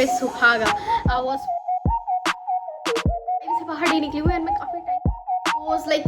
पे सुहागा। I was से बाहर नहीं निकली हुई एंड मैं काफ़ी time was like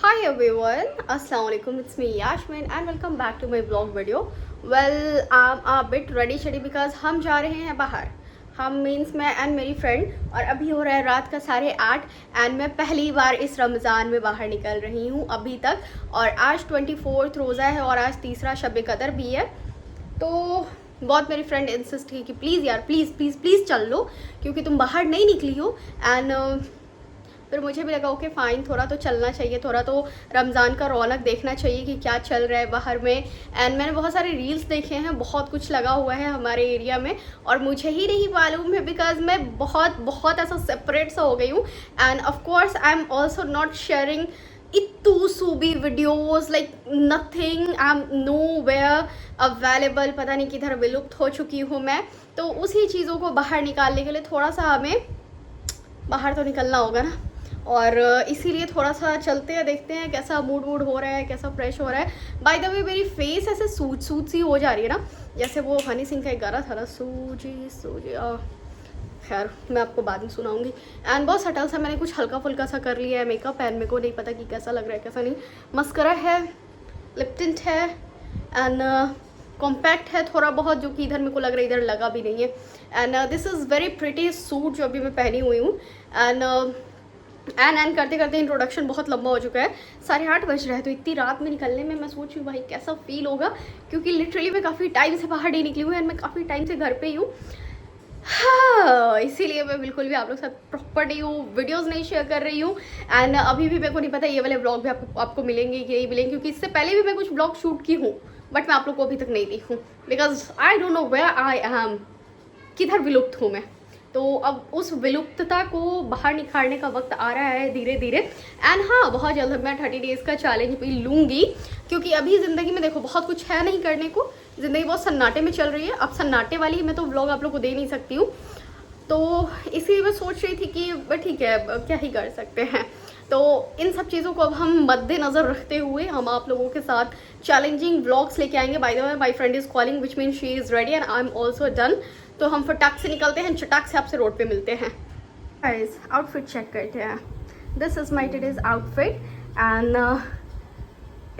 Hi everyone, Assalamu alaikum. It's me Yasmin and welcome back to my vlog video. Well, I'm a bit ready shady because हम जा रहे हैं बाहर. हम मीन्स मैं एंड मेरी फ्रेंड, और अभी हो रहा है रात का 8:30 एंड मैं पहली बार इस रमज़ान में बाहर निकल रही हूँ अभी तक। और आज 24 रोज़ा है और आज तीसरा शब कदर भी है। तो बहुत मेरी फ्रेंड इंसिस्ट की कि प्लीज़ यार प्लीज़ प्लीज़ प्लीज़ चल लो, क्योंकि तुम बाहर नहीं निकली हो। एंड फिर मुझे भी लगा ओके फ़ाइन, थोड़ा तो चलना चाहिए, थोड़ा तो रमज़ान का रौनक देखना चाहिए कि क्या चल रहा है बाहर में। एंड मैंने बहुत सारे रील्स देखे हैं, बहुत कुछ लगा हुआ है हमारे एरिया में और मुझे ही नहीं मालूम है बिकॉज मैं बहुत बहुत ऐसा सेपरेट सा हो गई हूँ। And of course I am also not sharing इतू सूबी videos, like nothing, I am nowhere available, पता नहीं किधर विलुप्त हो चुकी हूँ मैं। तो उसी चीज़ों को बाहर निकालने के लिए थोड़ा सा हमें बाहर तो निकलना होगा ना, और इसीलिए थोड़ा सा चलते हैं, देखते हैं कैसा मूड वूड हो रहा है, कैसा फ्रेश हो रहा है। बाय द वे मेरी फेस ऐसे सूज सी हो जा रही है ना, जैसे वो हनी सिंह का एक गाना था ना, सूजी सूजी। खैर मैं आपको बाद में सुनाऊंगी। एंड बहुत सटल सा मैंने कुछ हल्का फुल्का सा कर लिया है मेकअप, एंड मेरे को नहीं पता कि कैसा लग रहा है कैसा नहीं। मस्करा है, लिप टिंट है एंड कॉम्पैक्ट है थोड़ा बहुत, जो कि इधर मेरे को लग रहा है इधर लगा भी नहीं है। And this is very pretty suit जो अभी मैं पहनी हुई हूँ। एंड करते करते इंट्रोडक्शन बहुत लंबा हो चुका है। 8:30 बज रहा है, तो इतनी रात में निकलने में मैं सोच रही हूँ भाई कैसा फील होगा, क्योंकि लिटरली मैं काफ़ी टाइम से बाहर नहीं निकली हूँ एंड मैं काफ़ी टाइम से घर पे ही हूँ। हाँ, इसीलिए मैं बिल्कुल भी आप लोग के साथ प्रॉपर्ली वीडियोस नहीं शेयर कर रही हूँ। एंड अभी भी मेरे को नहीं पता ये वाले ब्लॉग भी आपको मिलेंगे कि नहीं मिलेंगे, क्योंकि इससे पहले भी मैं कुछ ब्लॉग शूट की हूँ बट मैं आप लोग को अभी तक नहीं दी हूँ, because I don't know where I am, किधर विलुप्त हूँ मैं। तो अब उस विलुप्तता को बाहर निखारने का वक्त आ रहा है धीरे धीरे। एंड हाँ, बहुत जल्द मैं 30 डेज़ का चैलेंज भी लूँगी, क्योंकि अभी ज़िंदगी में देखो बहुत कुछ है नहीं करने को, ज़िंदगी बहुत सन्नाटे में चल रही है। अब सन्नाटे वाली मैं तो व्लॉग आप लोग को दे नहीं सकती हूँ, तो इसीलिए मैं सोच रही थी कि ठीक है क्या ही कर सकते हैं। तो इन सब चीज़ों को अब हम मद्देनज़र रखते हुए हम आप लोगों के साथ चैलेंजिंग व्लॉग्स लेके आएंगे। By the way my friend is calling which mean she is ready and I am also done. तो हम फटाक से निकलते हैं, चटाक से आपसे रोड पे मिलते हैं। गाइस आउटफिट चेक करते हैं। This is my today's outfit and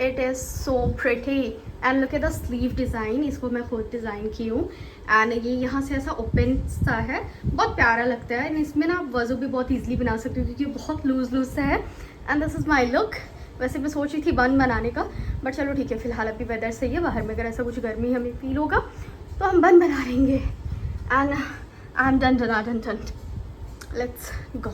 it is so pretty and look at the sleeve design, इसको मैं खुद डिज़ाइन की हूँ। एंड ये यहाँ से ऐसा ओपन सा है, बहुत प्यारा लगता है। एंड इसमें ना आप वज़ू भी बहुत ईजिली बना सकते हो क्योंकि बहुत लूज़ सा है। And this is my look. वैसे मैं सोच रही थी बन बनाने का, बट चलो ठीक है, फिलहाल अभी वेदर सही है, बाहर में अगर ऐसा कुछ गर्मी हमें फील होगा तो हम बन बना लेंगे। And I am done, let's go.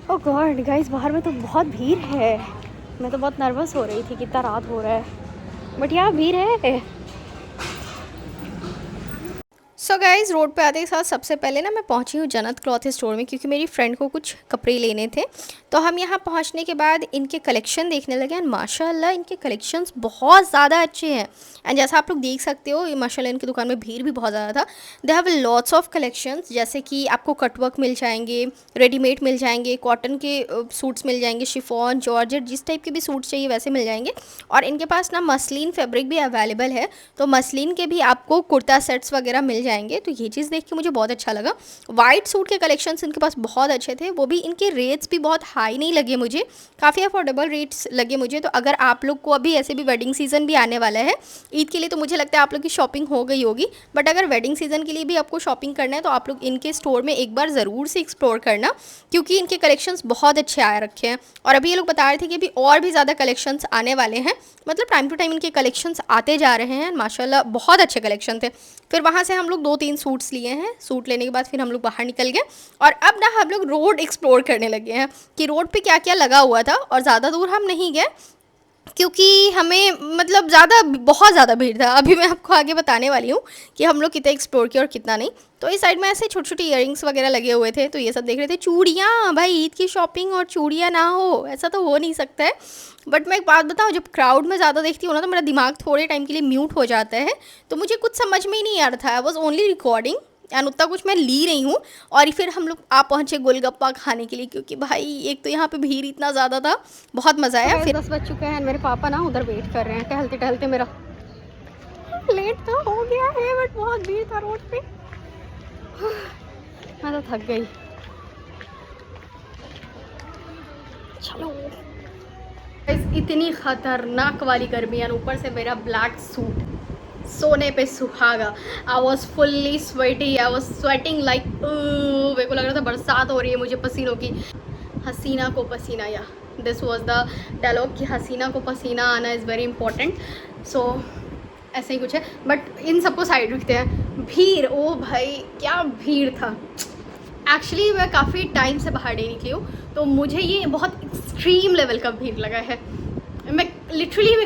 Oh God guys, बाहर में तो बहुत भीड़ है। मैं तो बहुत नर्वस हो रही थी कि इतना रात हो रहा है, बट यहाँ भीड़ है। सो गाइज़, रोड पे आते के साथ सबसे पहले ना मैं पहुंची हूँ जन्नत क्लॉथ स्टोर में, क्योंकि मेरी फ्रेंड को कुछ कपड़े लेने थे। तो हम यहाँ पहुंचने के बाद इनके कलेक्शन देखने लगे एंड माशाल्लाह इनके कलेक्शंस बहुत ज़्यादा अच्छे हैं। एंड जैसा आप लोग देख सकते हो, ये माशाल्लाह इनकी दुकान में भीड़ भी बहुत ज़्यादा था। They have lots of collections, जैसे कि आपको कटवर्क मिल जाएंगे, रेडीमेड मिल जाएंगे, कॉटन के सूट्स मिल जाएंगे, शिफॉन, जॉर्जेट, जिस टाइप के भी सूट्स चाहिए वैसे मिल जाएंगे। और इनके पास ना मसलिन फैब्रिक भी अवेलेबल है, तो मसलिन के भी आपको कुर्ता सेट्स वगैरह मिल जाएंगे। तो ये चीज़ देख के मुझे बहुत अच्छा लगा। वाइट सूट के कलेक्शंस इनके पास बहुत अच्छे थे, वो भी इनके रेट्स भी बहुत हाई नहीं लगे मुझे, काफ़ी अफोर्डेबल रेट्स लगे मुझे। तो अगर आप लोग को अभी ऐसे भी वेडिंग सीज़न भी आने वाला है ईद के लिए, तो मुझे लगता है आप लोग की शॉपिंग हो गई होगी। बट अगर वेडिंग सीज़न के लिए भी आपको शॉपिंग करना है तो आप लोग इनके स्टोर में एक बार ज़रूर से एक्सप्लोर करना, क्योंकि इनके कलेक्शंस बहुत अच्छे आ रखे हैं। और अभी ये लोग बता रहे थे कि अभी और भी ज़्यादा कलेक्शंस आने वाले हैं, मतलब टाइम टू टाइम इनके कलेक्शंस आते जा रहे हैं। माशाल्लाह बहुत अच्छे कलेक्शन थे। फिर वहाँ से हम लोग 2-3 सूट्स लिए हैं। सूट लेने के बाद फिर हम लोग बाहर निकल गए और अब ना हम लोग रोड एक्सप्लोर करने लगे हैं कि रोड पे क्या क्या लगा हुआ था। और ज़्यादा दूर हम नहीं गए, क्योंकि हमें मतलब ज़्यादा बहुत ज़्यादा भीड़ था। अभी मैं आपको आगे बताने वाली हूँ कि हम लोग कितना एक्सप्लोर किया और कितना नहीं। तो इस साइड में ऐसे छोटे छोटे इयररिंग्स वगैरह लगे हुए थे, तो ये सब देख रहे थे। चूड़ियाँ, भाई ईद की शॉपिंग और चूड़ियाँ ना हो, ऐसा तो हो नहीं सकता है। बट मैं एक बात बताऊँ, जब क्राउड में ज़्यादा देखती हूँ ना तो मेरा दिमाग थोड़े टाइम के लिए म्यूट हो जाता है, तो मुझे कुछ समझ में ही नहीं आ रहा था। I was only recording and उतना कुछ मैं ली रही हूँ। और फिर हम लोग आ पहुँचे गोलगप्पा खाने के लिए, क्योंकि भाई एक तो यहाँ पे भीड़ इतना ज़्यादा था, बहुत मज़ा आया। फिर 10 बज चुके हैं, मेरे पापा ना उधर वेट कर रहे हैं, टहलते टहलते मेरा लेट तो हो गया है, बट बहुत भीड़ था रोड पे। मैं तो थक गई। चलो, इतनी खतरनाक वाली गर्मी है, ऊपर से मेरा ब्लैक सूट सोने पे सुहागा। I was fully sweaty, I was sweating like, मेरे को लग रहा था बरसात हो रही है मुझे पसीनों की। हसीना को पसीना, या दिस वॉज द डायलॉग कि हसीना को पसीना आना इज़ वेरी इंपॉर्टेंट। सो ऐसे ही कुछ है, बट इन सबको साइड रखते हैं। भीड़, ओ भाई क्या भीड़ था। एक्चुअली मैं काफ़ी टाइम से बाहर नहीं निकली हूँ, तो मुझे ये बहुत एक्सट्रीम लेवल का भीड़ लगा है। मैं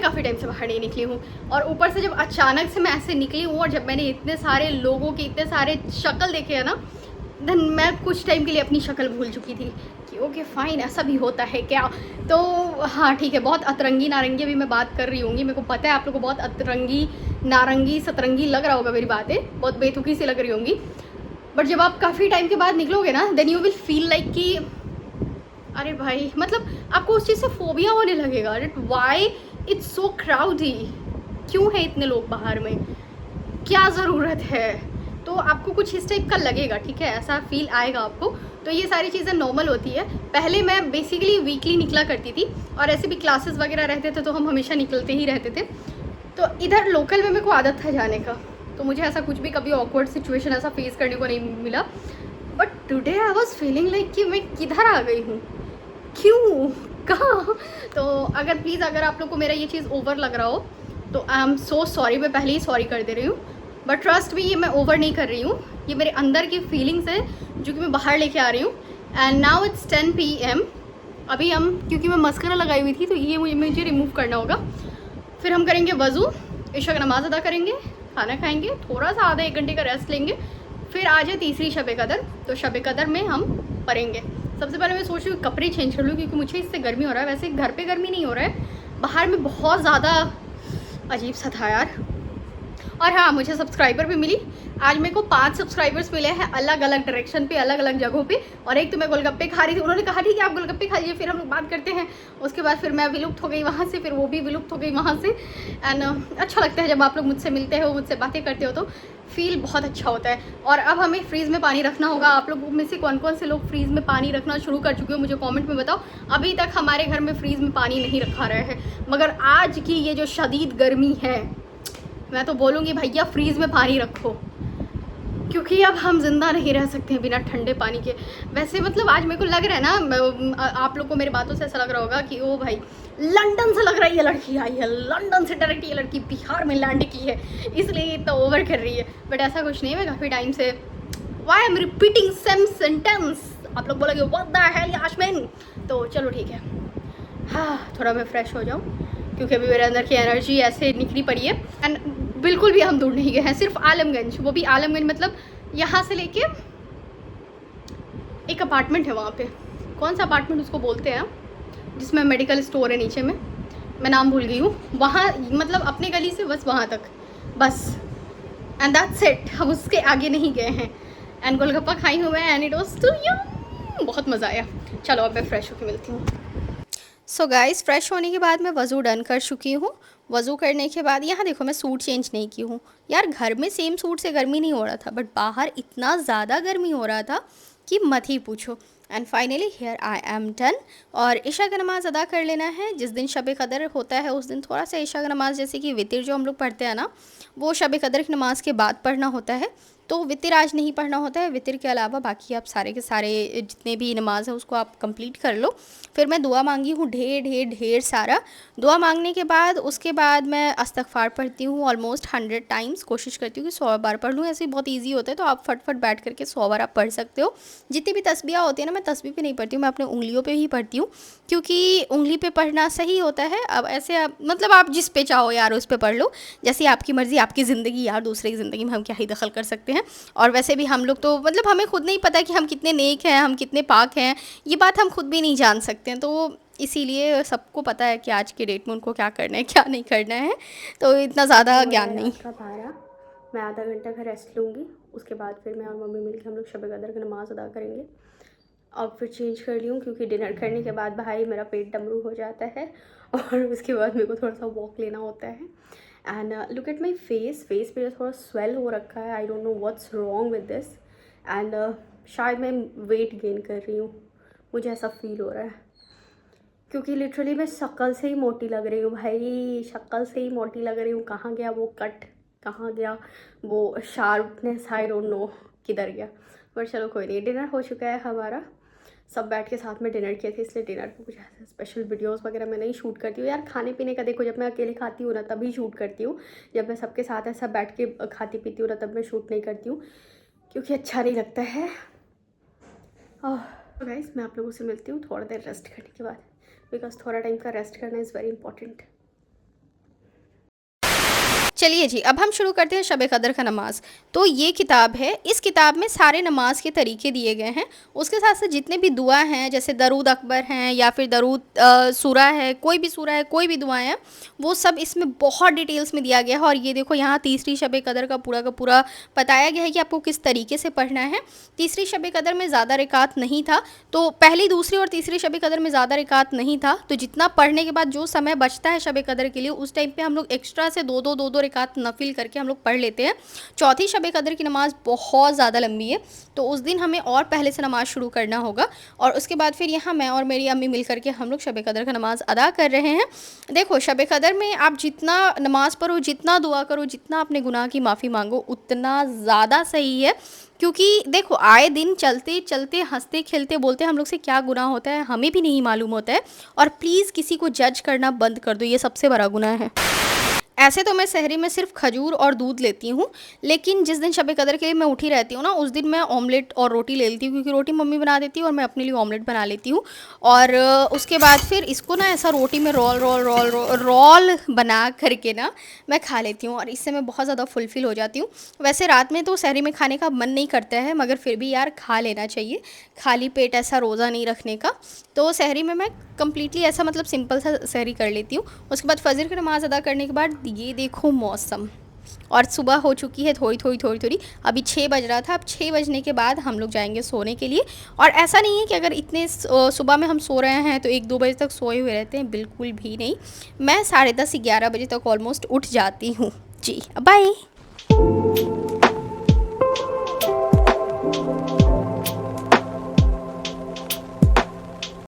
काफ़ी टाइम से बाहर नहीं निकली हूँ, और ऊपर से जब अचानक से मैं ऐसे निकली हूँ और जब मैंने इतने सारे लोगों के इतने सारे शक्ल देखे है ना, देन मैं कुछ टाइम के लिए अपनी शक्ल भूल चुकी थी कि ओके फाइन, ऐसा भी होता है क्या। तो हाँ ठीक है, बहुत अतरंगी नारंगी अभी मैं बात कर रही होंगी, मेरे को पता है आप लोगों को बहुत अतरंगी नारंगी सतरंगी लग रहा होगा, मेरी बातें बहुत बेतुकी सी लग रही होंगी। बट जब आप काफ़ी टाइम के बाद निकलोगे ना, then you will feel like कि अरे भाई, मतलब आपको उस चीज़ से फोबिया होने लगेगा। वाई इट्स सो क्राउडी, क्यों है इतने लोग बाहर में, क्या ज़रूरत है। तो आपको कुछ इस टाइप का लगेगा, ठीक है, ऐसा फील आएगा आपको। तो ये सारी चीज़ें नॉर्मल होती है। पहले मैं बेसिकली वीकली निकला करती थी, और ऐसे भी क्लासेस वगैरह रहते थे तो हम हमेशा निकलते ही रहते थे। तो इधर लोकल में मेरे को आदत था जाने का, तो मुझे ऐसा कुछ भी कभी ऑकवर्ड सिचुएशन ऐसा फेस करने को नहीं मिला। But today I was feeling like कि मैं किधर आ गई हूँ, क्यों, कहाँ। तो अगर प्लीज़ अगर आप लोग को मेरा ये चीज़ ओवर लग रहा हो तो आई एम सो सॉरी, मैं पहले ही सॉरी कर दे रही हूँ। बट ट्रस्ट भी, ये मैं ओवर नहीं कर रही हूँ, ये मेरे अंदर की फीलिंग्स है जो कि मैं बाहर लेके आ रही हूँ। And now it's 10 PM। अभी हम, क्योंकि मैं मस्करा लगाई हुई थी तो ये मुझे रिमूव करना होगा। फिर हम करेंगे वज़ू, इशा का नमाज़ अदा करेंगे, खाना खाएंगे, थोड़ा सा आधा 1 घंटे का रेस्ट लेंगे। फिर आ जाए तीसरी शब कदर, तो शब कदर में हम पढ़ेंगे। सबसे पहले मैं सोच रही हूँ कपड़े चेंज कर लूँ, क्योंकि मुझे इससे गर्मी हो रहा है। वैसे घर पे गर्मी नहीं हो रहा है, बाहर में बहुत ज़्यादा अजीब सा था यार। और हाँ, मुझे सब्सक्राइबर भी मिली। आज मेरे को 5 सब्सक्राइबर्स मिले हैं अलग अलग डायरेक्शन पे, अलग अलग जगहों पे। और एक तो मैं गोलगप्पे खा रही थी, उन्होंने कहा ठीक है आप गोलगप्पे खा लीजिए, फिर हम लोग बात करते हैं। उसके बाद फिर मैं विलुप्त हो गई वहाँ से, फिर वो भी विलुप्त हो गई वहाँ से। एंड अच्छा लगता है जब आप लोग मुझसे मिलते हो, मुझसे बातें करते हो, तो फील बहुत अच्छा होता है। और अब हमें फ्रीज़ में पानी रखना होगा। आप लोगों में से कौन कौन से लोग फ्रीज़ में पानी रखना शुरू कर चुके हो मुझे कमेंट में बताओ। अभी तक हमारे घर में फ्रीज़ में पानी नहीं रखा रहा है, मगर आज की ये जो शदीद गर्मी है, मैं तो बोलूँगी भैया फ्रीज़ में पानी रखो, क्योंकि अब हम ज़िंदा नहीं रह सकते हैं बिना ठंडे पानी के। वैसे मतलब आज मेरे को लग रहा है ना, आप लोग को मेरी बातों से ऐसा लग रहा होगा कि ओ भाई लंदन से लग रहा है ये लड़की आई है, लंदन से डायरेक्ट ये लड़की बिहार में लैंड की है, इसलिए ये इतना ओवर कर रही है। बट ऐसा कुछ नहीं है, मैं काफ़ी टाइम से, why am repeating same sentence, आप लोग बोलोगे व्हाट द हेल यास्मीन। तो चलो ठीक है, हाँ थोड़ा मैं फ्रेश हो जाऊँ, क्योंकि अभी मेरे अंदर की एनर्जी ऐसे निकली पड़ी है। एंड बिल्कुल भी हम दूर नहीं गए हैं, सिर्फ आलमगंज, वो भी आलमगंज मतलब यहाँ से लेके एक अपार्टमेंट है वहाँ पे, कौन सा अपार्टमेंट उसको बोलते हैं, जिसमें मेडिकल स्टोर है नीचे में, मैं नाम भूल गई हूँ। वहाँ मतलब अपने गली से बस वहाँ तक, बस, एंड दैट्स इट, हम उसके आगे नहीं गए हैं। एंड गोलगप्पा खाई हूँ मैं, एंड इट वाज टू यम, बहुत मज़ा आया। चलो अब मैं फ्रेश होकर मिलती हूँ। सो गाइस, फ्रेश होने के बाद मैं वज़ू डन कर चुकी हूँ। वज़ू करने के बाद यहाँ देखो मैं सूट चेंज नहीं की हूँ यार, घर में सेम सूट से गर्मी नहीं हो रहा था, बट बाहर इतना ज़्यादा गर्मी हो रहा था कि मत ही पूछो। And finally here I am done. और इशा का नमाज़ अदा कर लेना है। जिस दिन शब कदर होता है उस दिन थोड़ा सा इशा का नमाज़, जैसे कि वितर जो हम लोग पढ़ते हैं ना, वो शब कदर की नमाज़ के बाद पढ़ना होता है। तो वितर आज नहीं पढ़ना होता है, वितर के अलावा बाकी आप सारे के सारे जितने भी नमाज है उसको आप कंप्लीट कर लो। फिर मैं दुआ मांगी हूँ ढेर ढेर ढेर सारा। दुआ मांगने के बाद उसके बाद मैं इस्तग़फ़ार पढ़ती हूँ ऑलमोस्ट 100 टाइम्स। कोशिश करती हूँ कि 100 बार पढ़ लूँ, ऐसे बहुत ईजी होता है, तो आप फट बैठ करके 100 बार आप पढ़ सकते हो। जितनी भी तस्बीह होती है ना, मैं तस्बीह पे नहीं पढ़ती हूँ, मैं अपने उंगलियों पे ही पढ़ती हूँ, क्योंकि उंगली पे पढ़ना सही होता है। अब ऐसे आप मतलब आप जिस पे चाहो यार उस पे पढ़ लो, जैसी आपकी मर्ज़ी, आपकी ज़िंदगी यार, दूसरे की ज़िंदगी में हम क्या ही दखल कर सकते हैं। और वैसे भी हम लोग तो मतलब हमें खुद नहीं पता कि हम कितने नेक हैं, हम कितने पाक हैं, ये बात हम खुद भी नहीं जान सकते हैं। तो इसीलिए सबको पता है कि आज के डेट में उनको क्या करना है क्या नहीं करना है, तो इतना ज़्यादा ज्ञान नहीं। मैं आधा घंटा का रेस्ट लूँगी, उसके बाद फिर मैं और मम्मी मिलकर हम लोग शब कदर की नमाज़ अदा करेंगे। अब फिर चेंज कर लूँ, क्योंकि डिनर करने के बाद भाई मेरा पेट डमरू हो जाता है और उसके बाद मेरे को थोड़ा सा वॉक लेना होता है। And look at my face मेरा थोड़ा स्वेल हो रखा है। आई don't know what's wrong with this. And शायद मैं वेट गेन कर रही हूँ, मुझे ऐसा फील हो रहा है, क्योंकि लिटरली मैं शक्ल से ही मोटी लग रही हूँ भाई, शक्ल से ही मोटी लग रही हूँ। कहाँ गया वो कट, कहाँ गया वो शार्पनेस, आई डोंट नो किधर गया। पर चलो कोई नहीं, डिनर हो चुका है हमारा, सब बैठ के साथ में डिनर किए थे, इसलिए डिनर पे कुछ ऐसे स्पेशल वीडियोस वगैरह मैं नहीं शूट करती हूँ यार। खाने पीने का देखो, जब मैं अकेले खाती हूँ ना तभी शूट करती हूँ, जब मैं सबके साथ ऐसा बैठ के खाती पीती हूँ ना तब मैं शूट नहीं करती हूँ, क्योंकि अच्छा नहीं लगता है। तो गाइस मैं आप लोगों से मिलती हूँ थोड़ा देर रेस्ट करने के बाद, बिकॉज थोड़ा टाइम का रेस्ट करना इज़ वेरी इंपॉर्टेंट। चलिए जी, अब हम शुरू करते हैं शब कदर का नमाज़। तो ये किताब है, इस किताब में सारे नमाज के तरीके दिए गए हैं, उसके साथ साथ जितने भी दुआ हैं, जैसे दरूद अकबर हैं या फिर दरूद सूरा है, कोई भी सूरा है, कोई भी दुआएं हैं, वो सब इसमें बहुत डिटेल्स में दिया गया है। और ये देखो यहाँ तीसरी शब कदर का पूरा बताया गया है कि आपको किस तरीके से पढ़ना है। तीसरी शब कदर में ज़्यादा रिकात नहीं था, तो पहली, दूसरी और तीसरी शब कदर में ज़्यादा रिकात नहीं था, तो जितना पढ़ने के बाद जो समय बचता है शब कदर के लिए, उस टाइम पे हम लोग एक्स्ट्रा से दो रिकात नफिल करके हम लोग पढ़ लेते हैं। चौथी शब कदर की नमाज़ बहुत ज़्यादा लंबी है, तो उस दिन हमें और पहले से नमाज़ शुरू करना होगा। और उसके बाद फिर यहाँ मैं और मेरी अम्मी मिल करके हम लोग शब कदर का नमाज़ अदा कर रहे हैं। देखो शब कदर में आप जितना नमाज़ पढ़ो, जितना दुआ करो, जितना अपने गुनाह की माफ़ी मांगो, उतना ज़्यादा सही है। क्योंकि देखो आए दिन चलते चलते हंसते खेलते बोलते हम लोग से क्या गुनाह होता है हमें भी नहीं मालूम होता है। और प्लीज़ किसी को जज करना बंद कर दो, ये सबसे बड़ा गुनाह है। ऐसे तो मैं सहरी में सिर्फ खजूर और दूध लेती हूँ, लेकिन जिस दिन शब कदर के लिए मैं उठी रहती हूँ ना, उस दिन मैं ऑमलेट और रोटी ले लेती हूँ, क्योंकि रोटी मम्मी बना देती है और मैं अपने लिए ऑमलेट बना लेती हूँ। और उसके बाद फिर इसको ना ऐसा रोटी में roll roll roll roll roll बना करके ना मैं खा लेती हूँ, और इससे मैं बहुत ज़्यादा फुलफिल हो जाती हूँ। वैसे रात में तो सहरी में खाने का मन नहीं करता है, मगर फिर भी यार खा लेना चाहिए, खाली पेट ऐसा रोज़ा नहीं रखने का। तो सहरी में मैं कम्प्लीटली ऐसा मतलब सिंपल सा सहरी कर लेती हूँ। उसके बाद फजर की नमाज़ अदा करने के बाद ये देखो मौसम, और सुबह हो चुकी है थोड़ी, अभी 6 बज रहा था। अब 6 बजने के बाद हम लोग जाएंगे सोने के लिए। और ऐसा नहीं है कि अगर इतने सुबह में हम सो रहे हैं तो 1-2 बजे तक सोए हुए रहते हैं, बिल्कुल भी नहीं। मैं 10:30 11 बजे तक ऑलमोस्ट उठ जाती हूँ जी। बाय।